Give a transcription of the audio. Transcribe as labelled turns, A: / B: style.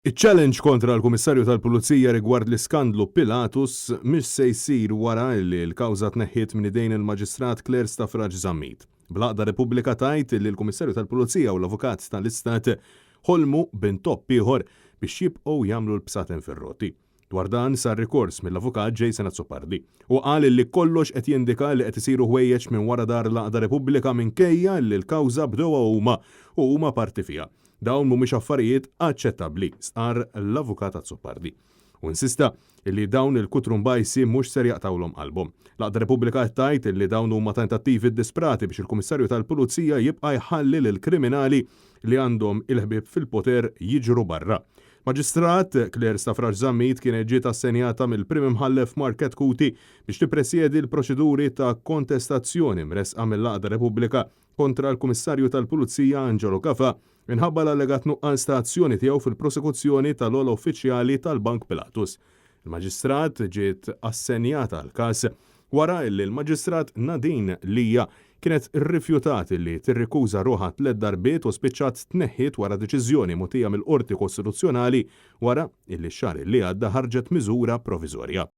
A: Iċ-challenge kontra l-Kummissarju tal-Pulizija rigward l-iskandlu Pilatus mhix se jsir wara li l-kawża tneħħiet minn idejn il-Maġistrat Claire Staffraġ Żammit. Bl-Għaqda Repubblika tgħid li l-Kummissarju tal-Pulizija u l-Avukat tal-Istat ħolmu b'intopp ieħor biex jibqgħu jagħmlu l-bsaten fir-roti. Dwar dan sar rikors mill-Avukat Jason Azzopardi u qal li kollox qed jindika li qed isiru ħwejjeġ minn wara dar l-Għaqda Repubblika minkejja li l-kawża bdewha huma parti fiha. Dawn mhumiex affarijiet aċċettabbli, sar l-Avukat Azzopardi. U insista li dawn il-kutrum bajsi mhux ser jaqtawlhom qalbhom. L-Għaqda Repubblika tgħid li dawn huma tentattivi disprati biex il-Kummissarju tal-Pulizija jibqa' jħalli lill-kriminali li għandhom il-ħbieb fil-poter jiġru barra. Maġistrat Claire Staffraġ Żammit kienet ġiet assenjata mill-Prim Imħallef Mark Katkuti biex tippresjedi l-proċeduri ta' kontestazzjoni mresqa mill-Għaqda Repubblika kontra l-Kummissarju tal-Pulizija Angelo Cafa minħabba l-allegat nuqqas ta' azzjoni tiegħu fil-prosekuzzjoni tal-ogħla uffiċjali tal-Bank Pilatus. Il-Maġistrat ġiet assenjata għall-każ wara li l-Maġistrat Nadine Lija kienet irrifjutat li tirrikuża ruħha 3 darbiet u spiċċat tneħħiet wara deċiżjoni mogħtija mill-Qorti Kostituzzjonali wara illi x-xahar li għadda ħarġet miżura proviżorja.